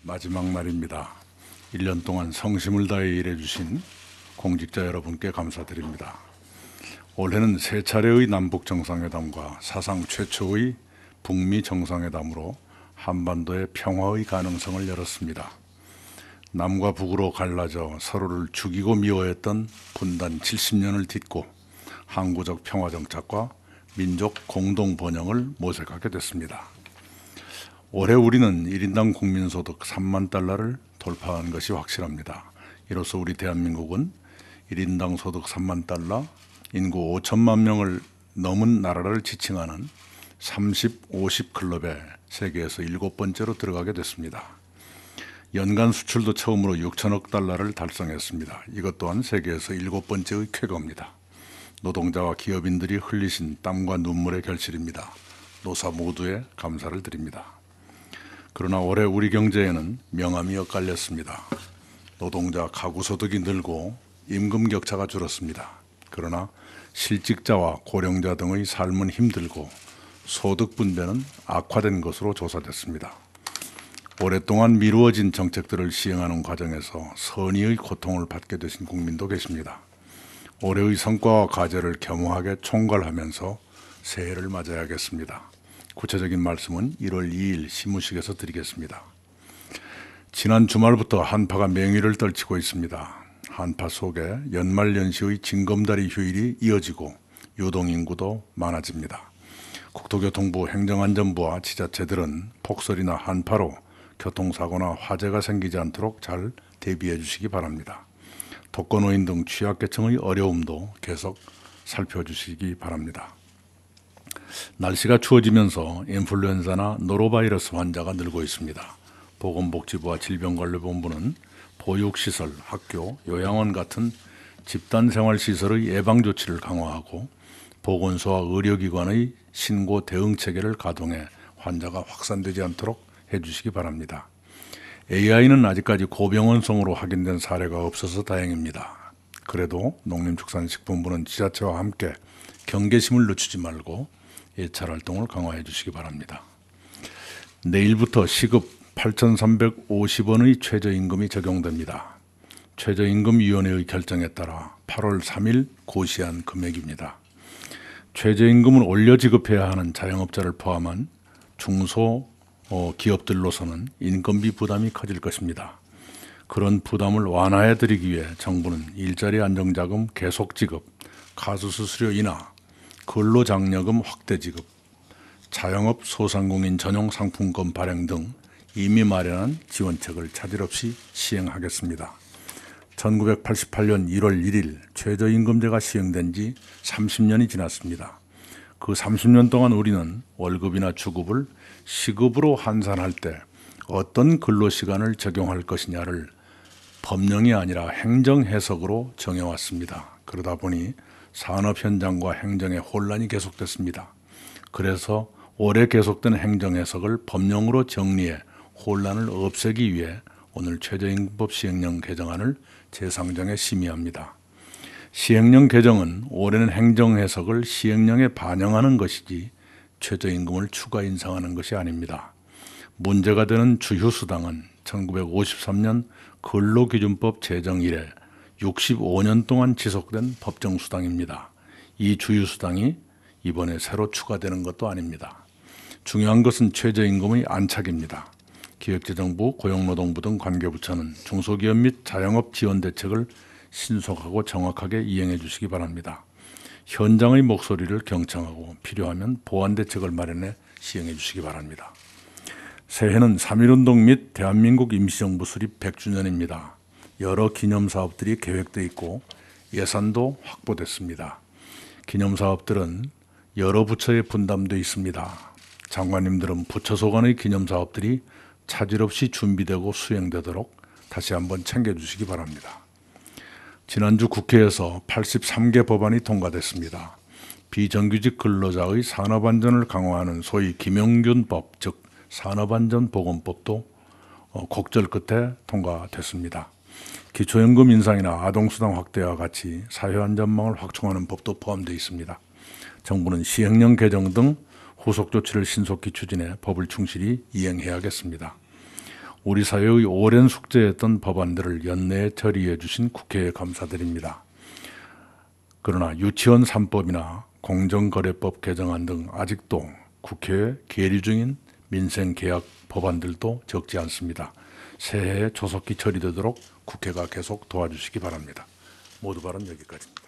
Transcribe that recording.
마지막 날입니다. 1년 동안 성심을 다해 일해주신 공직자 여러분께 감사드립니다. 올해는 세 차례의 남북 정상회담과 사상 최초의 북미 정상회담으로 한반도의 평화의 가능성을 열었습니다. 남과 북으로 갈라져 서로를 죽이고 미워했던 분단 70년을 딛고 항구적 평화 정착과 민족 공동 번영을 모색하게 됐습니다. 올해 우리는 1인당 국민소득 3만 달러를 돌파한 것이 확실합니다. 이로써 우리 대한민국은 1인당 소득 3만 달러, 인구 5천만 명을 넘은 나라를 지칭하는 30, 50 클럽에 세계에서 7번째로 들어가게 됐습니다. 연간 수출도 처음으로 6천억 달러를 달성했습니다. 이것 또한 세계에서 7번째의 쾌거입니다. 노동자와 기업인들이 흘리신 땀과 눈물의 결실입니다. 노사 모두에 감사를 드립니다. 그러나 올해 우리 경제에는 명암이 엇갈렸습니다. 노동자 가구 소득이 늘고 임금 격차가 줄었습니다. 그러나 실직자와 고령자 등의 삶은 힘들고 소득 분배는 악화된 것으로 조사됐습니다. 오랫동안 미루어진 정책들을 시행하는 과정에서 선의의 고통을 받게 되신 국민도 계십니다. 올해의 성과와 과제를 겸허하게 총괄하면서 새해를 맞아야겠습니다. 구체적인 말씀은 1월 2일 시무식에서 드리겠습니다. 지난 주말부터 한파가 맹위를 떨치고 있습니다. 한파 속에 연말연시의 징검다리 휴일이 이어지고 유동인구도 많아집니다. 국토교통부, 행정안전부와 지자체들은 폭설이나 한파로 교통사고나 화재가 생기지 않도록 잘 대비해 주시기 바랍니다. 독거노인 등 취약계층의 어려움도 계속 살펴주시기 바랍니다. 날씨가 추워지면서 인플루엔자나 노로바이러스 환자가 늘고 있습니다. 보건복지부와 질병관리본부는 보육시설, 학교, 요양원 같은 집단생활시설의 예방조치를 강화하고 보건소와 의료기관의 신고 대응체계를 가동해 환자가 확산되지 않도록 해주시기 바랍니다. AI는 아직까지 고병원성으로 확인된 사례가 없어서 다행입니다. 그래도 농림축산식품부는 지자체와 함께 경계심을 늦추지 말고 예찰활동을 강화해 주시기 바랍니다. 내일부터 시급 8,350원의 최저임금이 적용됩니다. 최저임금위원회의 결정에 따라 8월 3일 고시한 금액입니다. 최저임금을 올려 지급해야 하는 자영업자를 포함한 중소 기업들로서는 인건비 부담이 커질 것입니다. 그런 부담을 완화해 드리기 위해 정부는 일자리 안정자금 계속 지급, 가수수수료 인하, 근로장려금 확대 지급, 자영업 소상공인 전용 상품권 발행 등 이미 마련한 지원책을 차질 없이 시행하겠습니다. 1988년 1월 1일 최저임금제가 시행된 지 30년이 지났습니다. 그 30년 동안 우리는 월급이나 주급을 시급으로 환산할 때 어떤 근로시간을 적용할 것이냐를 법령이 아니라 행정해석으로 정해왔습니다. 그러다 보니 산업 현장과 행정의 혼란이 계속됐습니다. 그래서 올해 계속된 행정해석을 법령으로 정리해 혼란을 없애기 위해 오늘 최저임금법 시행령 개정안을 재상정해 심의합니다. 시행령 개정은 올해는 행정해석을 시행령에 반영하는 것이지 최저임금을 추가 인상하는 것이 아닙니다. 문제가 되는 주휴수당은 1953년 근로기준법 제정 이래 65년 동안 지속된 법정수당입니다. 이 주휴수당이 이번에 새로 추가되는 것도 아닙니다. 중요한 것은 최저임금의 안착입니다. 기획재정부, 고용노동부 등 관계부처는 중소기업 및 자영업 지원 대책을 신속하고 정확하게 이행해 주시기 바랍니다. 현장의 목소리를 경청하고 필요하면 보완 대책을 마련해 시행해 주시기 바랍니다. 새해는 3.1운동 및 대한민국 임시정부 수립 100주년입니다. 여러 기념사업들이 계획되어 있고 예산도 확보됐습니다. 기념사업들은 여러 부처에 분담되어 있습니다. 장관님들은 부처소 간의 기념사업들이 차질 없이 준비되고 수행되도록 다시 한번 챙겨주시기 바랍니다. 지난주 국회에서 83개 법안이 통과됐습니다. 비정규직 근로자의 산업안전을 강화하는 소위 김영균법, 즉 산업안전보건법도 곡절 끝에 통과됐습니다. 기초연금 인상이나 아동수당 확대와 같이 사회안전망을 확충하는 법도 포함되어 있습니다. 정부는 시행령 개정 등 후속 조치를 신속히 추진해 법을 충실히 이행해야겠습니다. 우리 사회의 오랜 숙제였던 법안들을 연내에 처리해 주신 국회에 감사드립니다. 그러나 유치원 3법이나 공정거래법 개정안 등 아직도 국회에 계류 중인 민생개혁 법안들도 적지 않습니다. 새해에 조속히 처리되도록 국회가 계속 도와주시기 바랍니다. 모두 발언 여기까지입니다.